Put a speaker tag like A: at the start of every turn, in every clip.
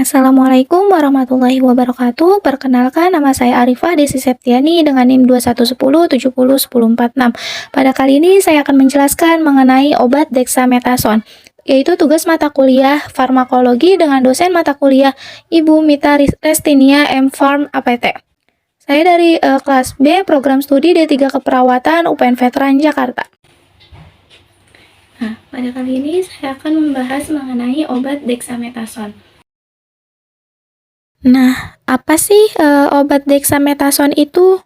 A: Assalamualaikum warahmatullahi wabarakatuh. Perkenalkan, nama saya Arifah Desi Septiani dengan NIM 2110701046. Pada kali ini saya akan menjelaskan mengenai obat dexamethasone, yaitu tugas mata kuliah farmakologi dengan dosen mata kuliah Ibu Mita Restinia M.Pharm APT. Saya dari kelas B, program studi D3 Keperawatan UPN Veteran Jakarta. Nah, pada kali ini saya akan membahas mengenai obat dexamethasone. Nah, apa sih obat dexamethasone itu?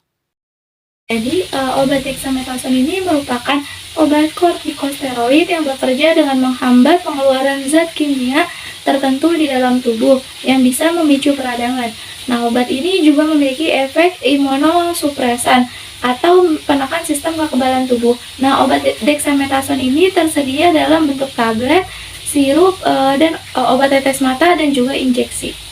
A: Jadi, obat dexamethasone ini merupakan obat kortikosteroid yang bekerja dengan menghambat pengeluaran zat kimia tertentu di dalam tubuh yang bisa memicu peradangan. Nah, obat ini juga memiliki efek imunosupresan atau penekan sistem kekebalan tubuh. Nah, obat dexamethasone ini tersedia dalam bentuk tablet, sirup, dan obat tetes mata dan juga injeksi.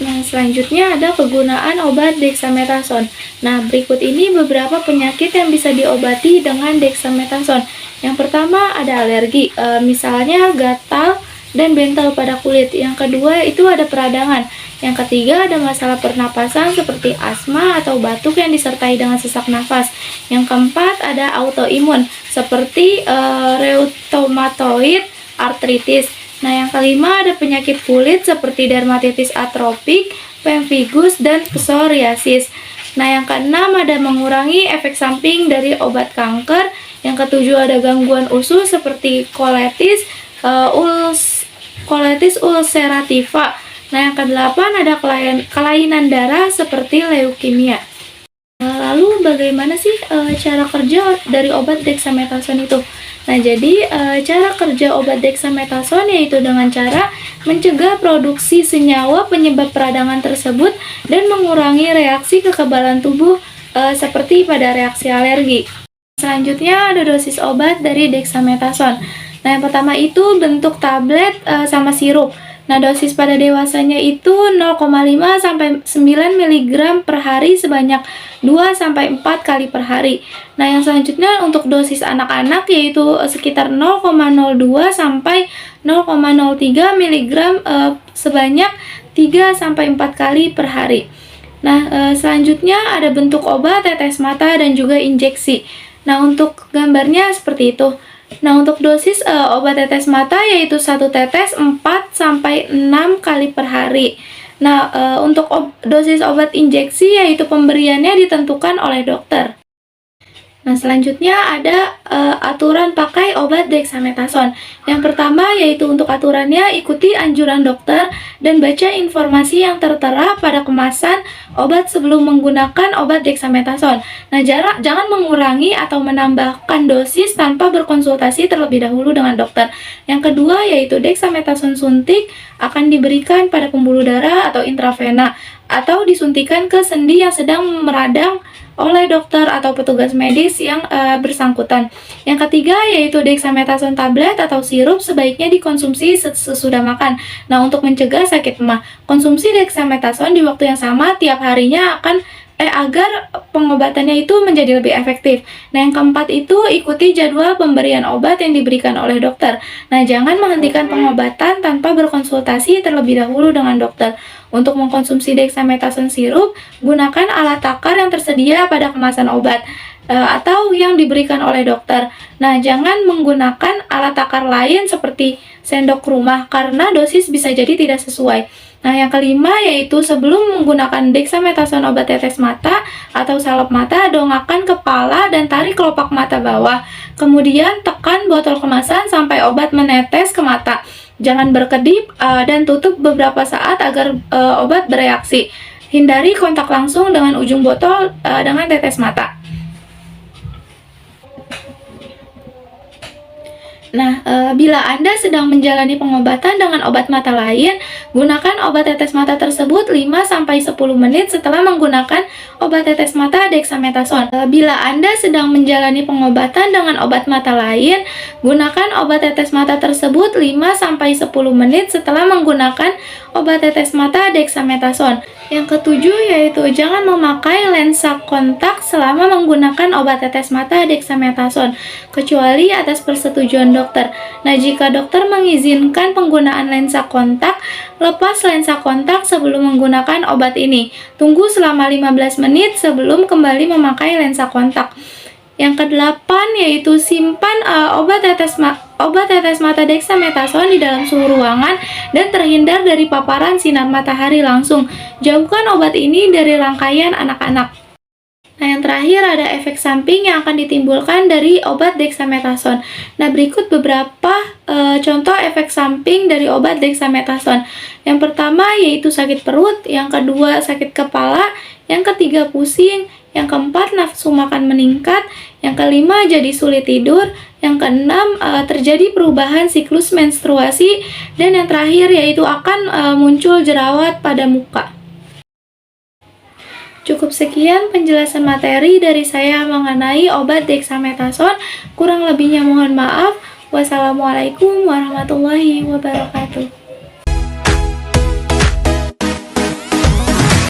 A: Nah, selanjutnya ada kegunaan obat dexamethasone. Nah, berikut ini beberapa penyakit yang bisa diobati dengan dexamethasone. Yang pertama ada alergi, misalnya gatal dan bentel pada kulit. Yang kedua itu ada peradangan. Yang ketiga ada masalah pernapasan seperti asma atau batuk yang disertai dengan sesak nafas. Yang keempat ada autoimun seperti rheumatoid arthritis. Nah, yang kelima ada penyakit kulit seperti dermatitis atropik, pemphigus, dan psoriasis. Nah, yang keenam ada mengurangi efek samping dari obat kanker. Yang ketujuh ada gangguan usus seperti colitis ulcerativa. Nah, yang kedelapan ada kelainan darah seperti leukemia. Lalu bagaimana sih cara kerja dari obat dexamethasone itu? Nah, jadi cara kerja obat dexamethasone yaitu dengan cara mencegah produksi senyawa penyebab peradangan tersebut dan mengurangi reaksi kekebalan tubuh seperti pada reaksi alergi. Selanjutnya ada dosis obat dari dexamethasone. Nah, yang pertama itu bentuk tablet sama sirup. Nah, dosis pada dewasanya itu 0,5 sampai 9 mg per hari sebanyak 2 sampai 4 kali per hari. Nah, yang selanjutnya untuk dosis anak-anak yaitu sekitar 0,02 sampai 0,03 mg sebanyak 3 sampai 4 kali per hari. Nah, selanjutnya ada bentuk obat, tetes mata, dan juga injeksi. Nah, untuk gambarnya seperti itu. Nah, untuk dosis obat tetes mata yaitu 1 tetes 4 sampai 6 kali per hari. Nah, untuk dosis obat injeksi yaitu pemberiannya ditentukan oleh dokter. Nah, selanjutnya ada aturan pakai obat dexamethasone. Yang pertama yaitu untuk aturannya ikuti anjuran dokter dan baca informasi yang tertera pada kemasan obat sebelum menggunakan obat dexamethasone. Nah, jangan mengurangi atau menambahkan dosis tanpa berkonsultasi terlebih dahulu dengan dokter. Yang kedua yaitu dexamethasone suntik akan diberikan pada pembuluh darah atau intravena atau disuntikan ke sendi yang sedang meradang oleh dokter atau petugas medis yang bersangkutan. Yang ketiga yaitu dexamethasone tablet atau sirup sebaiknya dikonsumsi sesudah makan. Nah, untuk mencegah sakit emah, konsumsi dexamethasone di waktu yang sama tiap harinya agar pengobatannya itu menjadi lebih efektif. Nah, yang keempat itu ikuti jadwal pemberian obat yang diberikan oleh dokter. Nah, jangan menghentikan pengobatan tanpa berkonsultasi terlebih dahulu dengan dokter. Untuk mengkonsumsi dexamethasone sirup, gunakan alat takar yang tersedia pada kemasan obat atau yang diberikan oleh dokter. Nah, jangan menggunakan alat takar lain seperti sendok rumah karena dosis bisa jadi tidak sesuai. Nah, yang kelima yaitu sebelum menggunakan dexamethasone obat tetes mata atau salep mata, dongakkan kepala dan tarik kelopak mata bawah. Kemudian tekan botol kemasan sampai obat menetes ke mata. Jangan berkedip dan tutup beberapa saat agar obat bereaksi. Hindari kontak langsung dengan ujung botol dengan tetes mata. Nah, bila Anda sedang menjalani pengobatan dengan obat mata lain, gunakan obat tetes mata tersebut 5-10 menit setelah menggunakan obat tetes mata dexamethasone. Bila Anda sedang menjalani pengobatan dengan obat mata lain, gunakan obat tetes mata tersebut 5-10 menit setelah menggunakan obat tetes mata dexamethasone. Yang ketujuh yaitu jangan memakai lensa kontak selama menggunakan obat tetes mata dexamethasone, kecuali atas persetujuan dokter dokter. Nah, jika dokter mengizinkan penggunaan lensa kontak, lepas lensa kontak sebelum menggunakan obat ini. Tunggu selama 15 menit sebelum kembali memakai lensa kontak. Yang kedelapan yaitu simpan obat tetes mata dexamethasone di dalam suhu ruangan dan terhindar dari paparan sinar matahari langsung. Jauhkan obat ini dari rangkaian anak-anak. Nah, yang terakhir ada efek samping yang akan ditimbulkan dari obat dexamethasone. Nah, berikut beberapa contoh efek samping dari obat dexamethasone. Yang pertama yaitu sakit perut, yang kedua sakit kepala, yang ketiga pusing, yang keempat nafsu makan meningkat, yang kelima jadi sulit tidur, yang keenam terjadi perubahan siklus menstruasi, dan yang terakhir yaitu akan muncul jerawat pada muka. Cukup sekian penjelasan materi dari saya mengenai obat dexamethasone. Kurang lebihnya mohon maaf. Wassalamualaikum warahmatullahi wabarakatuh.